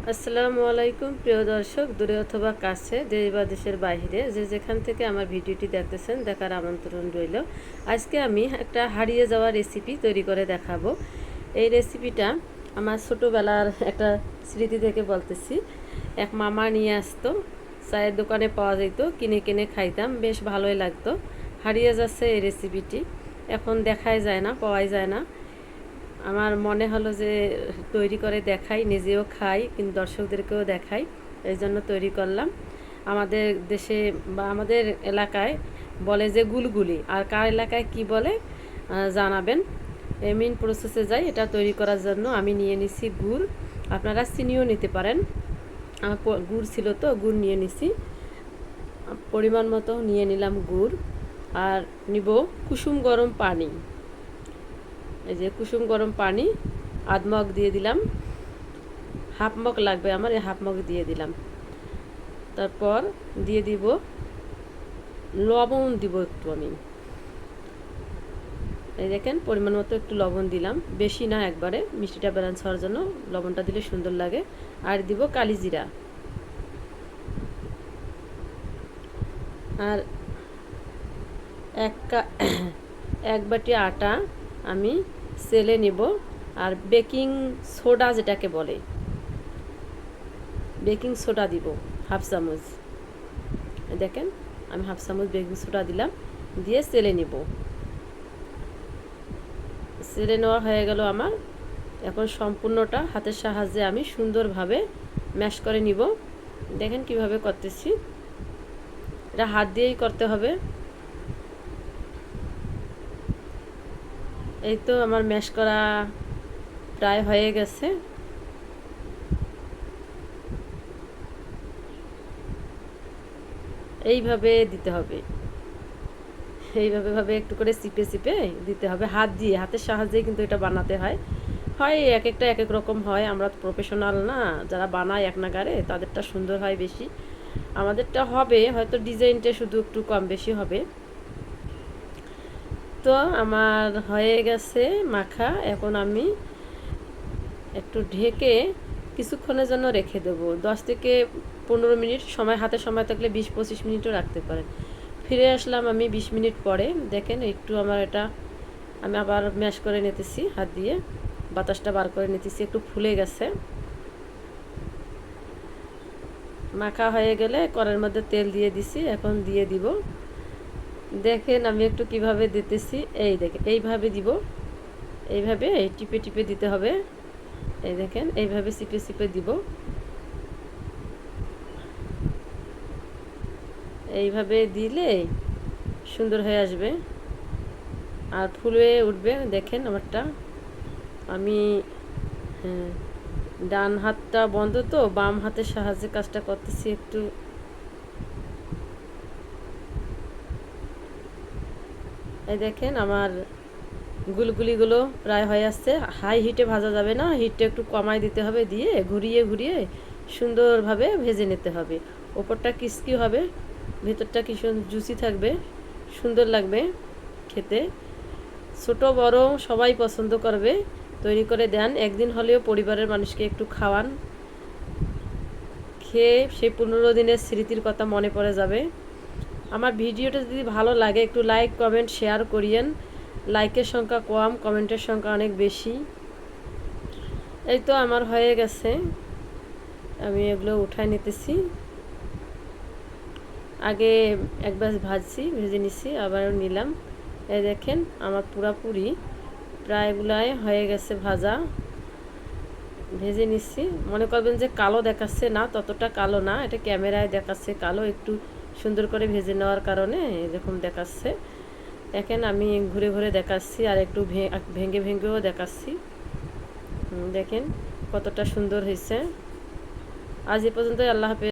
আসসালামু আলাইকুম প্রিয় দর্শক, দূরে অথবা কাছে, দেশ বা দেশের বাইরে যে যেখান থেকে আমার ভিডিওটি দেখতেছেন দেখার আমন্ত্রণ রইল। আজকে আমি একটা হারিয়ে যাওয়া রেসিপি তৈরি করে দেখাবো। এই রেসিপিটা আমার ছোটোবেলার একটা স্মৃতি থেকে বলতেছি। এক মামা নিয়ে আসতো, চায়ের দোকানে পাওয়া যেত, কিনে কিনে খাইতাম, বেশ ভালোই লাগতো। হারিয়ে যাচ্ছে এই রেসিপিটি, এখন দেখাই যায় না, পাওয়াই যায় না। আমার মনে হলো যে তৈরি করে দেখাই, নিজেও খাই কিন্তু দর্শকদেরকেও দেখাই, এই জন্য তৈরি করলাম। আমাদের দেশে বা আমাদের এলাকায় বলে যে গুলগুলি, আর কার এলাকায় কি বলে জানাবেন। মেইন প্রসেসে যাই। এটা তৈরি করার জন্য আমি নিয়ে নিছি গুড়, আপনারা চিনিও নিতে পারেন। আমার গুড় ছিল তো গুড় নিয়ে নিছি, পরিমাণ মতো নিয়ে নিলাম গুড়। আর নিব কুসুম গরম পানি। এই যে কুসুম গরম পানি আধ মগ দিয়ে দিলাম, হাফ মগ লাগবে আমার, এই হাফ মগ দিয়ে দিলাম। তারপর দিয়ে দিব লবণ, দিব একটু আমি, এই দেখেন পরিমাণ মতো একটু লবণ দিলাম, বেশি না, একবারে মিষ্টিটা ব্যালেন্স হওয়ার জন্য লবণটা দিলে সুন্দর লাগে। আর দিব কালিজিরা, আর এক বাটি আটা আমি সেলে নেব। আর বেকিং সোডা যেটাকে বলে, বেকিং সোডা দিব হাফ চামচ। দেখেন আমি হাফ চামচ বেকিং সোডা দিলাম, দিয়ে সেলে নিব। সেলে নেওয়া হয়ে গেল আমার। এখন সম্পূর্ণটা হাতের সাহায্যে আমি সুন্দরভাবে ম্যাশ করে নিব। দেখেন কিভাবে করতেছি, এটা হাত দিয়েই করতে হবে। এই তো আমার ম্যাশ করা প্রায় হয়ে গেছে। এইভাবে দিতে হবে, এইভাবে একটু করে চিপে চিপে দিতে হবে হাত দিয়ে, হাতের সাহায্যেই কিন্তু এটা বানাতে হয়। হয় এক একটা এক এক রকম হয়, আমরা প্রফেশনাল না, যারা বানায় এক নাগারে তাদেরটা সুন্দর হয় বেশি, আমাদেরটা হবে হয়তো ডিজাইনটা শুধু একটু কম বেশি হবে। তো আমার হয়ে গেছে মাখা। এখন আমি একটু ঢেকে কিছুক্ষণের জন্য রেখে দেবো, 10 থেকে 15 মিনিট সময়, হাতে সময় থাকলে 20-25 মিনিটও রাখতে পারেন। ফিরে আসলাম আমি 20 মিনিট পরে। দেখেন একটু আমার এটা আমি আবার ম্যাশ করে নিতেছি হাত দিয়ে, বাতাসটা বার করে নিতেছি, একটু ফুলে গেছে। মাখা হয়ে গেলে কড়াইয়ের মধ্যে তেল দিয়ে দিছি, এখন দিয়ে দিব। দেখেন আমি একটু কিভাবে দিতেছি, এই দেখেন এইভাবে দিব, এইভাবে টিপে টিপে দিতে হবে। এই দেখেন এইভাবে চিপে চিপে দিব, এইভাবে দিলে সুন্দর হয়ে আসবে আর ফুলে উঠবে। দেখেন আমারটা, আমি ডান হাতটা বন্ধ তো বাম হাতের সাহায্যে কাজটা করতেছি একটু। এই দেখেন আমার গুলগুলিগুলো প্রায় হয়ে আসছে। হাই হিটে ভাজা যাবে না, হিটটা একটু কমাই দিতে হবে, দিয়ে ঘুরিয়ে ঘুরিয়ে সুন্দরভাবে ভেজে নিতে হবে। ওপরটা ক্রিস্পি হবে, ভেতরটা কি জুসি থাকবে, সুন্দর লাগবে খেতে। ছোট বড় সবাই পছন্দ করবে, তৈরি করে দেন একদিন হলেও পরিবারের মানুষকে একটু খাওয়ান, খেয়ে সেই 15 দিনের স্মৃতির কথা মনে পড়ে যাবে। আমার ভিডিওটা যদি ভালো লাগে একটু লাইক কমেন্ট শেয়ার করিয়েন। লাইকের সংখ্যা কম, কমেন্টের সংখ্যা অনেক বেশি। এই তো আমার হয়ে গেছে, আমি এগুলো উঠাই নিতেছি। আগে একবার ভাজছি, ভেজে নিছি, আবারও নিলাম। এই দেখেন আমার পুরাপুরি প্রায়গুলাই হয়ে গেছে ভাজা, ভেজে নিচ্ছি। মনে করবেন যে কালো দেখাচ্ছে না, ততটা কালো না, এটা ক্যামেরায় দেখাচ্ছে কালো, একটু সুন্দর করে ভেজে নেওয়ার কারণে এরকম দেখাচ্ছে। দেখেন আমি ঘুরে ঘুরে দেখাচ্ছি আর একটু ভেঙে ভেঙেও দেখাচ্ছি। দেখেন কতটা সুন্দর হয়েছে। আজ এ পর্যন্তই, আল্লাহ হাফেজ।